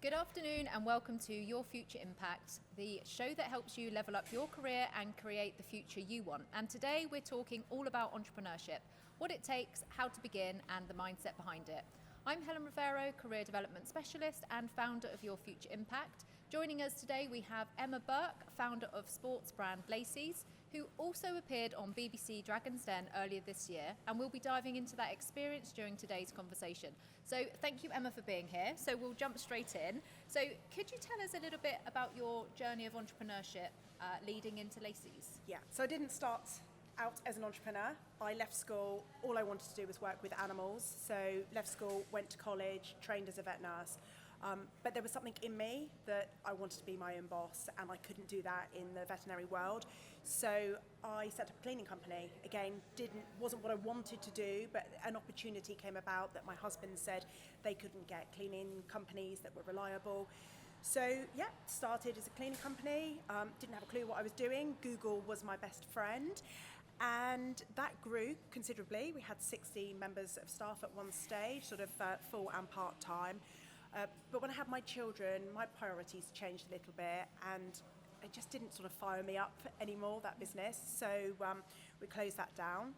Good afternoon and welcome to Your Future Impact, the show that helps you level up your career and create the future you want. And today we're talking all about entrepreneurship, what it takes, how to begin, and the mindset behind it. I'm Helen Rivero, Career Development Specialist and founder of Your Future Impact. Joining us today we have Emma Burke, founder of sports brand Laceeze, who also appeared on BBC Dragon's Den earlier this year, and we'll be diving into that experience during today's conversation. So thank you, Emma, for being here. So we'll jump straight in. So could you tell us a little bit about your journey of entrepreneurship leading into Laceeze? Yeah, so I didn't start out as an entrepreneur. I left school, all I wanted to do was work with animals. So left school, went to college, trained as a vet nurse. But there was something in me that I wanted to be my own boss, and I couldn't do that in the veterinary world. So I set up a cleaning company. Again, wasn't what I wanted to do, but an opportunity came about that my husband said they couldn't get cleaning companies that were reliable. So yeah, started as a cleaning company, didn't have a clue what I was doing. Google was my best friend. And that grew considerably. We had 60 members of staff at one stage, sort of full and part-time. But when I had my children, my priorities changed a little bit, and it just didn't sort of fire me up anymore, that business. So we closed that down.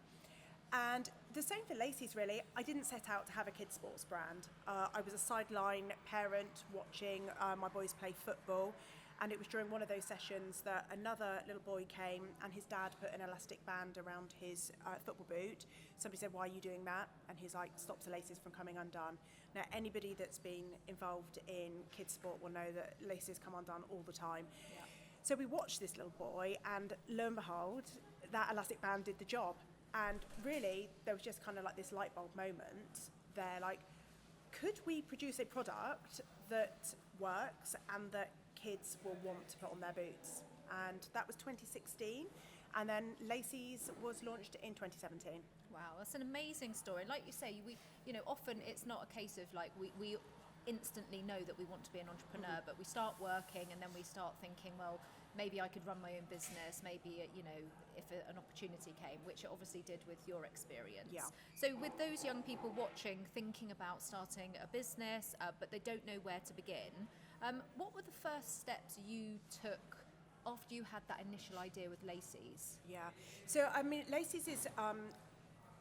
And the same for Laceeze, really. I didn't set out to have a kids' sports brand. I was a sideline parent watching my boys play football. And it was during one of those sessions that another little boy came and his dad put an elastic band around his football boot. Somebody said, "Why are you doing that?" And he's like, "Stops the laces from coming undone." Now, anybody that's been involved in kids sport will know that laces come undone all the time. Yeah. So we watched this little boy, and lo and behold, that elastic band did the job. And really, there was just kind of like this light bulb moment there, like, could we produce a product that works and that kids will want to put on their boots? And that was 2016, and then Laceeze was launched in 2017. Wow, that's an amazing story. Like you say, often it's not a case of like we instantly know that we want to be an entrepreneur, but we start working and then we start thinking, well, maybe I could run my own business, maybe, if an opportunity came, which it obviously did with your experience. Yeah. So with those young people watching, thinking about starting a business, but they don't know where to begin, what were the first steps you took after you had that initial idea with Laceeze? Yeah, so I mean, Laceeze is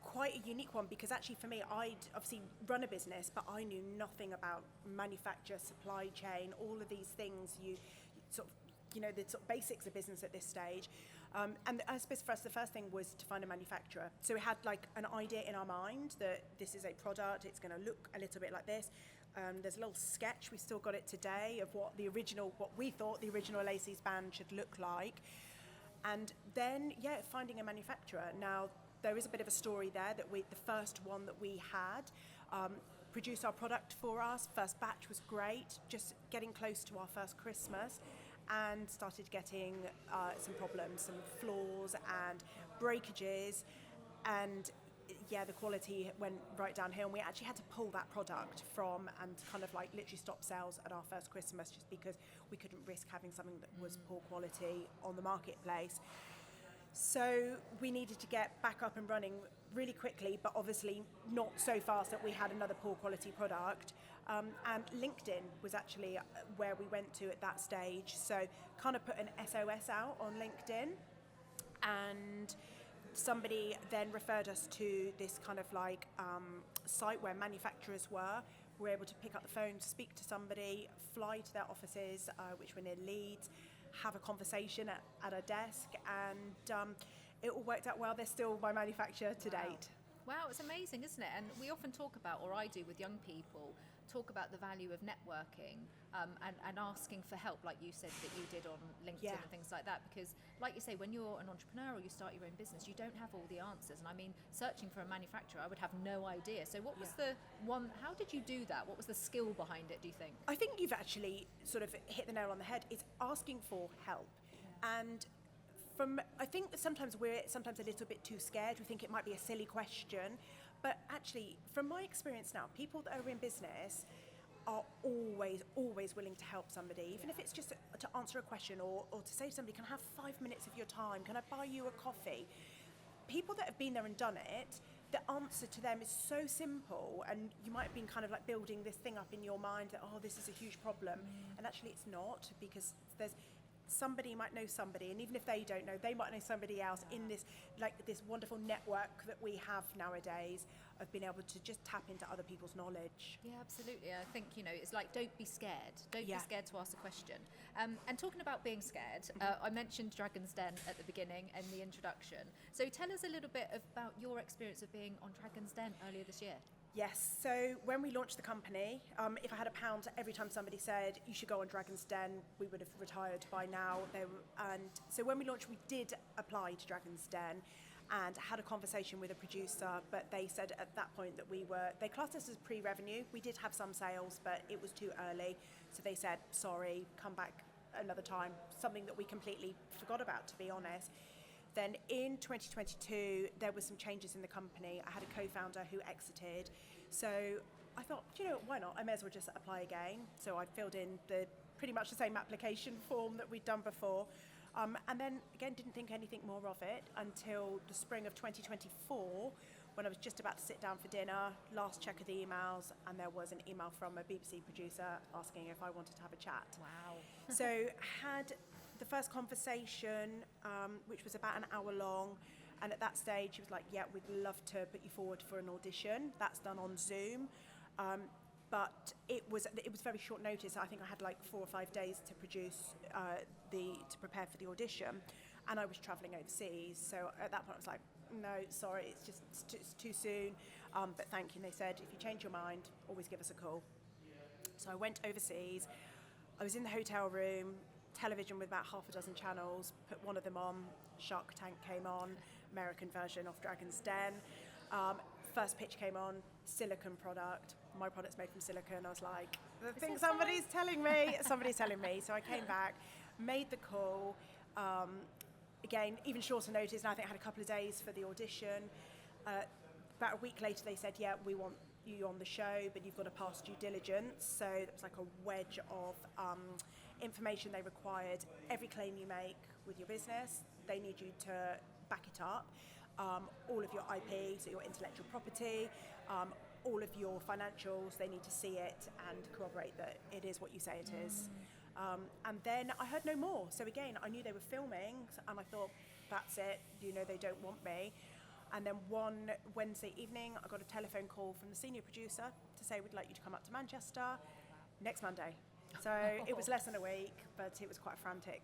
quite a unique one, because actually for me, I'd obviously run a business, but I knew nothing about manufacture, supply chain, all of these things the sort of basics of business at this stage. And I suppose for us, the first thing was to find a manufacturer. So we had like an idea in our mind that this is a product, it's going to look a little bit like this. There's a little sketch, we still got it today, of what we thought the original Laceeze band should look like. And then, finding a manufacturer. Now, there is a bit of a story there that the first one that we had produced our product for us. First batch was great, just getting close to our first Christmas, and started getting some problems, some flaws and breakages, and the quality went right downhill, and we actually had to pull that product from and kind of like literally stop sales at our first Christmas, just because we couldn't risk having something that was poor quality on the marketplace. So we needed to get back up and running really quickly, but obviously not so fast that we had another poor quality product. And LinkedIn was actually where we went to at that stage. So kind of put an SOS out on LinkedIn, and somebody then referred us to this kind of like site where manufacturers were. We were able to pick up the phone, speak to somebody, fly to their offices, which were near Leeds, have a conversation at a desk, and it all worked out well. They're still my manufacturer to date. Wow, it's amazing, isn't it? And we often talk about, or I do with young people, talk about the value of networking and asking for help, like you said that you did on LinkedIn and things like that, because like you say, when you're an entrepreneur or you start your own business, you don't have all the answers. And I mean, searching for a manufacturer, I would have no idea. So what was how did you do that? What was the skill behind it, do you think? I think you've actually sort of hit the nail on the head. It's asking for help. And I think that sometimes we're a little bit too scared. We think it might be a silly question, but actually, from my experience now, people that are in business are always willing to help somebody, even if it's just to answer a question or to say to somebody, "Can I have 5 minutes of your time? Can I buy you a coffee?" People that have been there and done it, the answer to them is so simple, and you might have been kind of like building this thing up in your mind that, oh, this is a huge problem, and actually it's not, because there's somebody might know somebody, and even if they don't know, they might know somebody else in this, like, this wonderful network that we have nowadays of being able to just tap into other people's knowledge. Yeah, absolutely. I think, it's like, don't be scared. Don't be scared to ask a question. And talking about being scared, I mentioned Dragon's Den at the beginning and the introduction. So tell us a little bit about your experience of being on Dragon's Den earlier this year. Yes, so when we launched the company, if I had £1 every time somebody said you should go on Dragon's Den, we would have retired by now. And so when we launched, we did apply to Dragon's Den and had a conversation with a producer, but they said at that point that they classed us as pre-revenue. We did have some sales, but it was too early. So they said, sorry, come back another time, something that we completely forgot about, to be honest. Then in 2022, there were some changes in the company. I had a co-founder who exited. So I thought, why not? I may as well just apply again. So I filled in pretty much the same application form that we'd done before. And then, again, didn't think anything more of it until the spring of 2024, when I was just about to sit down for dinner, last check of the emails, and there was an email from a BBC producer asking if I wanted to have a chat. Wow. So had the first conversation, which was about an hour long, and at that stage he was like, yeah, we'd love to put you forward for an audition. That's done on Zoom. But it was very short notice. I think I had like 4 or 5 days to to prepare for the audition, and I was travelling overseas. So at that point I was like, no, sorry, it's too soon. But thank you. And they said, if you change your mind, always give us a call. So I went overseas. I was in the hotel room, television with about half a dozen channels, put one of them on, Shark Tank came on, American version of Dragon's Den. First pitch came on, silicone product. My product's made from silicone. I was like, I think somebody's telling me. So I came back, made the call. Again, even shorter notice, and I think I had a couple of days for the audition. About a week later, they said, yeah, we want you on the show, but you've got to pass due diligence. So it was like a wedge of information they required. Every claim you make with your business, they need you to back it up. All of your IP, so your intellectual property, all of your financials, they need to see it and corroborate that it is what you say it is. And then I heard no more. So again, I knew they were filming, and I thought, that's it, they don't want me. And then one Wednesday evening, I got a telephone call from the senior producer to say, we'd like you to come up to Manchester next Monday. So it was less than a week, but it was quite a frantic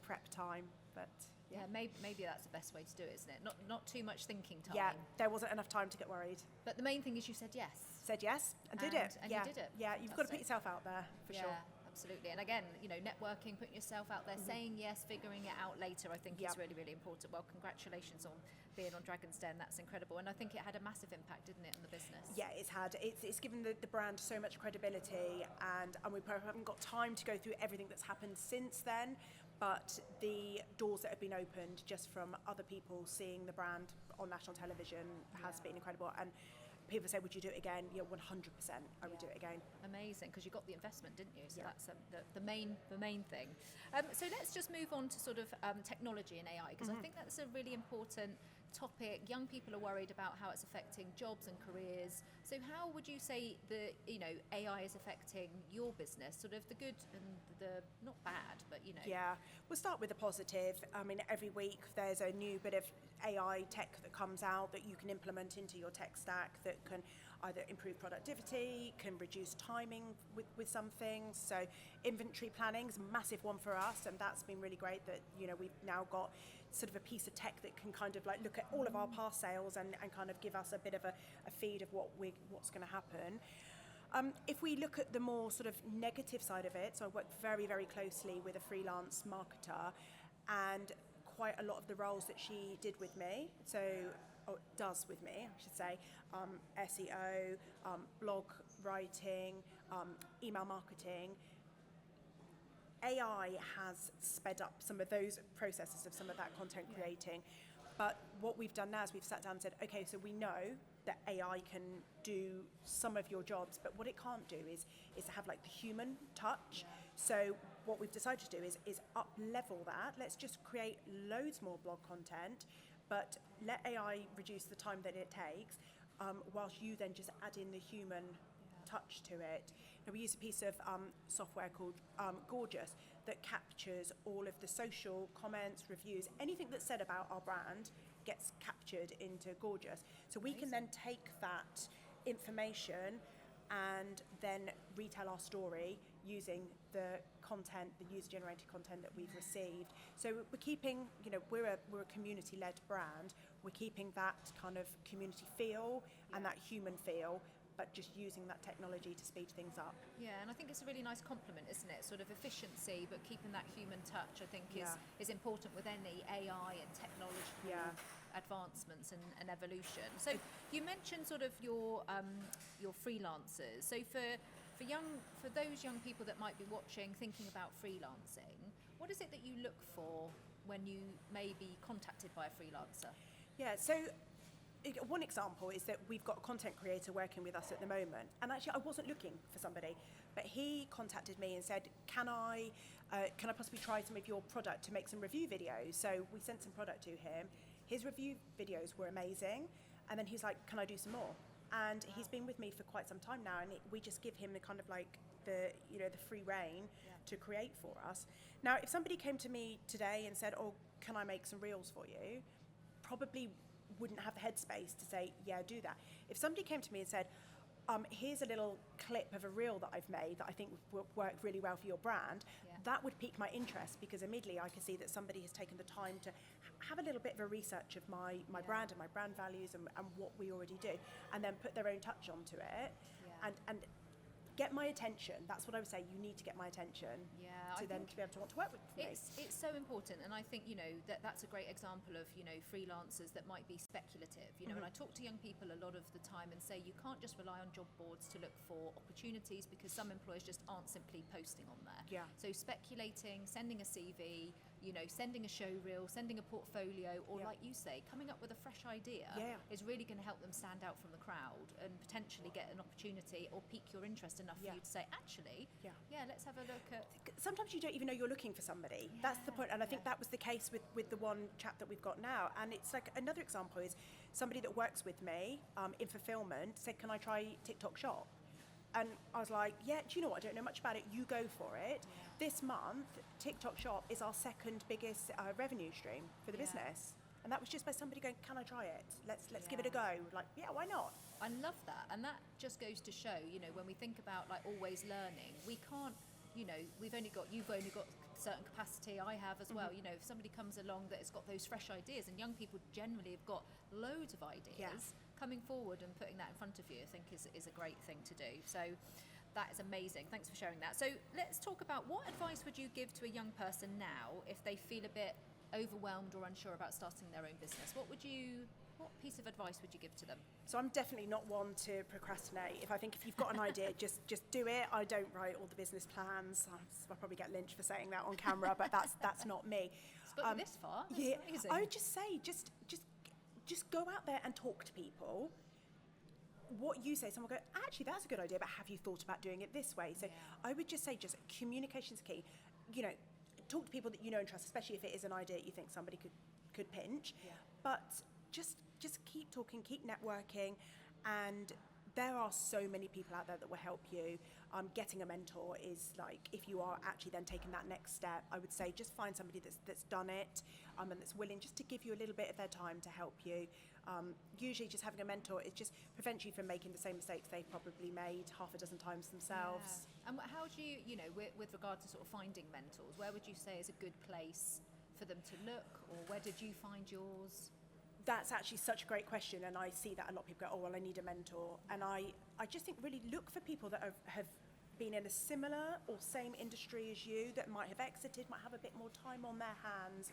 prep time. But yeah, maybe that's the best way to do it, isn't it? Not too much thinking time. Yeah, there wasn't enough time to get worried. But the main thing is you said yes. Said yes and did it. And yeah. you did it. Yeah, you've got to put yourself out there, for sure. Absolutely. And again, networking, putting yourself out there, saying yes, figuring it out later, I think is really, really important. Well, congratulations on being on Dragon's Den. That's incredible. And I think it had a massive impact, didn't it, on the business? Yeah, it's given the brand so much credibility, and we probably haven't got time to go through everything that's happened since then, but the doors that have been opened just from other people seeing the brand on national television has been incredible. And people say, would you do it again? Yeah, 100%. I would do it again. Amazing, because you got the investment, didn't you? So that's the main thing. So let's just move on to sort of technology and AI, because I think that's a really important topic. Young people are worried about how it's affecting jobs and careers. So how would you say that AI is affecting your business? Sort of the good and the not bad, but Yeah, we'll start with the positive. I mean, every week there's a new bit of AI tech that comes out that you can implement into your tech stack that can either improve productivity, can reduce timing with some things. So inventory planning is a massive one for us, and that's been really great that we've now got sort of a piece of tech that can kind of like look at all of our past sales and kind of give us a bit of a feed of what's going to happen. If we look at the more sort of negative side of it, so I work very, very closely with a freelance marketer, and quite a lot of the roles that she did with me, does with me, I should say, SEO, blog writing, email marketing, AI has sped up some of those processes of some of that content creating. But what we've done now is we've sat down and said, okay, so we know that AI can do some of your jobs, but what it can't do is to have like the human touch. So what we've decided to do is up level that. Let's just create loads more blog content, but let AI reduce the time that it takes, whilst you then just add in the human touch to it. Now, we use a piece of software called Gorgeous that captures all of the social comments, reviews, anything that's said about our brand gets captured into Gorgeous. So we can then take that information and then retell our story using the content, the user-generated content that we've received. So we're keeping, we're a community-led brand. We're keeping that kind of community feel and that human feel, but just using that technology to speed things up. Yeah, and I think it's a really nice compliment, isn't it? Sort of efficiency, but keeping that human touch, I think, is important with any AI and technological advancements and evolution. So you mentioned sort of your freelancers. So for those young people that might be watching, thinking about freelancing, what is it that you look for when you may be contacted by a freelancer? Yeah, so one example is that we've got a content creator working with us at the moment, and actually I wasn't looking for somebody, but he contacted me and said, can I possibly try some of your product to make some review videos? So we sent some product to him. His review videos were amazing, and then he's like, can I do some more? And he's been with me for quite some time now, and we just give him the kind of like the free reign to create for us. Now, if somebody came to me today and said, oh, can I make some reels for you? Probably wouldn't have the headspace to say, yeah, do that. If somebody came to me and said, here's a little clip of a reel that I've made that I think will work really well for your brand, that would pique my interest, because immediately I can see that somebody has taken the time to have a little bit of a research of my brand and my brand values and what we already do, and then put their own touch onto it and get my attention. That's what I would say. You need to get my attention to be able to want to work with me. It's so important, and I think that's a great example of freelancers that might be speculative. And I talk to young people a lot of the time and say you can't just rely on job boards to look for opportunities, because some employers just aren't simply posting on there. Yeah. So speculating, sending a CV, sending a show reel, sending a portfolio, or like you say, coming up with a fresh idea is really going to help them stand out from the crowd and potentially get an opportunity or pique your interest enough for you to say, actually, let's have a look at... Sometimes you don't even know you're looking for somebody. That's the point, and I think that was the case with the one chap that we've got now. And it's like, another example is somebody that works with me in fulfillment said, can I try TikTok Shop? And I was like, do you know what? I don't know much about it. You go for it. This month, TikTok Shop is our second biggest revenue stream for the business. And that was just by somebody going, can I try it? Let's give it a go. Like, why not? I love that. And that just goes to show, when we think about like always learning, we can't, you've only got certain capacity, I have as well. If somebody comes along that has got those fresh ideas, and young people generally have got loads of ideas, coming forward and putting that in front of you, I think is a great thing to do. So that is amazing. Thanks for sharing that. So let's talk about, what advice would you give to a young person now if they feel a bit overwhelmed or unsure about starting their own business? What piece of advice would you give to them? So I'm definitely not one to procrastinate. If you've got an idea, just do it. I don't write all the business plans. I'll probably get lynched for saying that on camera, but that's not me. It's got you this far. That's amazing. I would just say, just go out there and talk to people. What you say, someone will go, actually, that's a good idea, but have you thought about doing it this way? So I would just say, just communication's key. Talk to people that you know and trust, especially if it is an idea you think somebody could pinch. But just keep talking, keep networking, and there are so many people out there that will help you. Getting a mentor is like, if you are actually then taking that next step, I would say just find somebody that's done it and that's willing just to give you a little bit of their time to help you. Usually just having a mentor, it just prevents you from making the same mistakes they've probably made half a dozen times themselves. And how do you, with regard to sort of finding mentors, where would you say is a good place for them to look, or where did you find yours? That's actually such a great question, and I see that a lot of people go, oh, well, I need a mentor. And I just think really look for people that have been in a similar or same industry as you, that might have exited, might have a bit more time on their hands.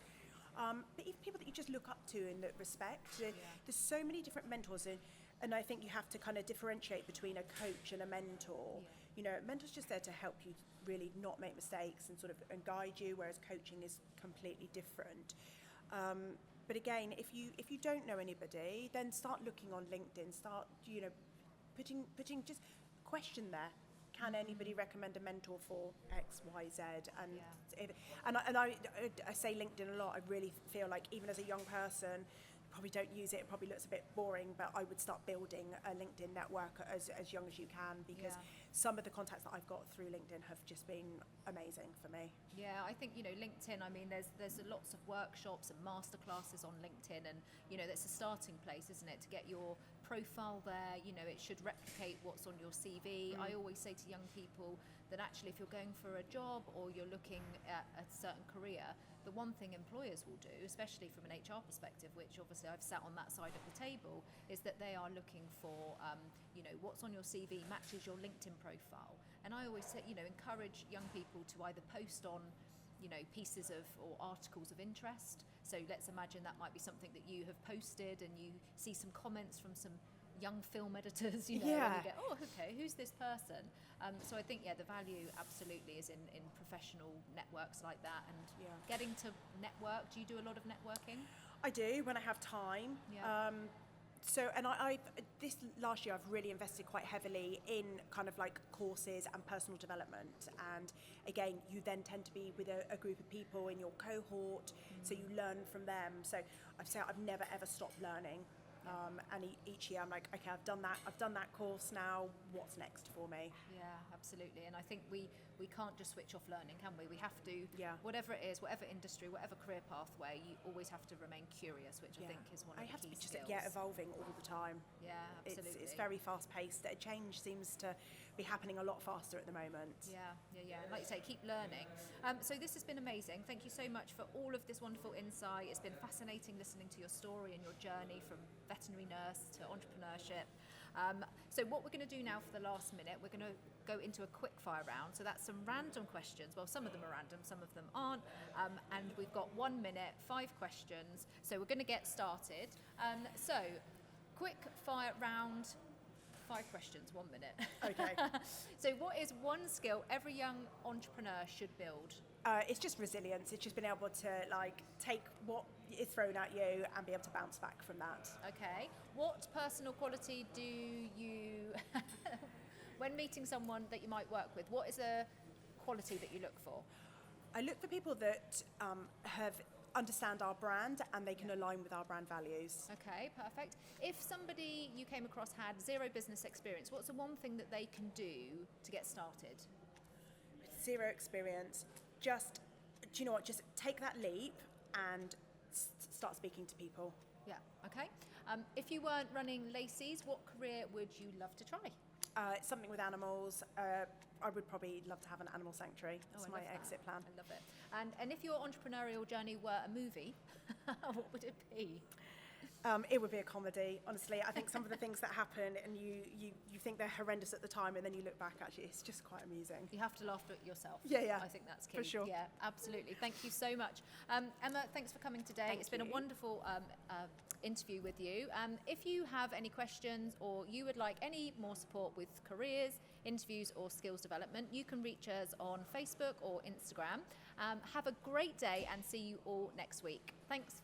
But even people that you just look up to in that respect. There's so many different mentors, and I think you have to kind of differentiate between a coach and a mentor. A mentor's just there to help you really not make mistakes and and guide you, whereas coaching is completely different. But again, if you don't know anybody, then start looking on LinkedIn. Start, putting just question there. Can anybody recommend a mentor for X, Y, Z? And I say LinkedIn a lot. I really feel like even as a young person, probably don't use it. It probably looks a bit boring, but I would start building a LinkedIn network as young as you can, because some of the contacts that I've got through LinkedIn have just been amazing for me. Yeah, I think, LinkedIn, I mean, there's lots of workshops and masterclasses on LinkedIn, and, that's a starting place, isn't it, to get your profile there. It should replicate what's on your CV. I always say to young people that actually if you're going for a job or you're looking at a certain career, the one thing employers will do, especially from an HR perspective, which obviously I've sat on that side of the table, is that they are looking for, what's on your CV matches your LinkedIn profile. And I always say, encourage young people to either post on, pieces of or articles of interest. So let's imagine that might be something that you have posted and you see some comments from some young film editors, and you go, oh, okay, who's this person? So I think, the value absolutely is in professional networks like that, and getting to network. Do you do a lot of networking? I do when I have time. Yeah. And I this last year I've really invested quite heavily in kind of like courses and personal development, and again you then tend to be with a group of people in your cohort, so you learn from them. So I've never ever stopped learning. And each year I'm like, okay, I've done that course now, what's next for me? Yeah, absolutely. And I think we can't just switch off learning, can we? We have to, whatever it is, whatever industry, whatever career pathway, you always have to remain curious, which I think is one of the key skills. Evolving all the time. Yeah, absolutely. It's very fast paced. Change seems to be happening a lot faster at the moment. Yeah. And like you say, keep learning. So this has been amazing. Thank you so much for all of this wonderful insight. It's been fascinating listening to your story and your journey from veterinary nurse to entrepreneurship. So what we're going to do now for the last minute, we're going to go into a quick fire round. So that's some random questions. Well, some of them are random, some of them aren't. And we've got 1 minute, 5 questions. So we're going to get started. So quick fire round, 5 questions, 1 minute. Okay. So what is one skill every young entrepreneur should build? It's just resilience. It's just being able to take what is thrown at you and be able to bounce back from that. Okay. What personal quality do you, when meeting someone that you might work with, what is a quality that you look for? I look for people that understand our brand and they can align with our brand values. Okay, perfect. If somebody you came across had zero business experience, what's the one thing that they can do to get started? Zero experience. Just take that leap and start speaking to people. Yeah, okay. If you weren't running Laceeze, what career would you love to try? Something with animals. I would probably love to have an animal sanctuary. That's my exit plan. I love it. And if your entrepreneurial journey were a movie, what would it be? It would be a comedy, honestly. I think some of the things that happen and you think they're horrendous at the time, and then you look back, actually, it's just quite amusing. You have to laugh at yourself. Yeah. I think that's key. For sure. Yeah, absolutely. Thank you so much. Emma, thanks for coming today. It's been a wonderful interview with you. If you have any questions or you would like any more support with careers, interviews or skills development, you can reach us on Facebook or Instagram. Have a great day and see you all next week. Thanks.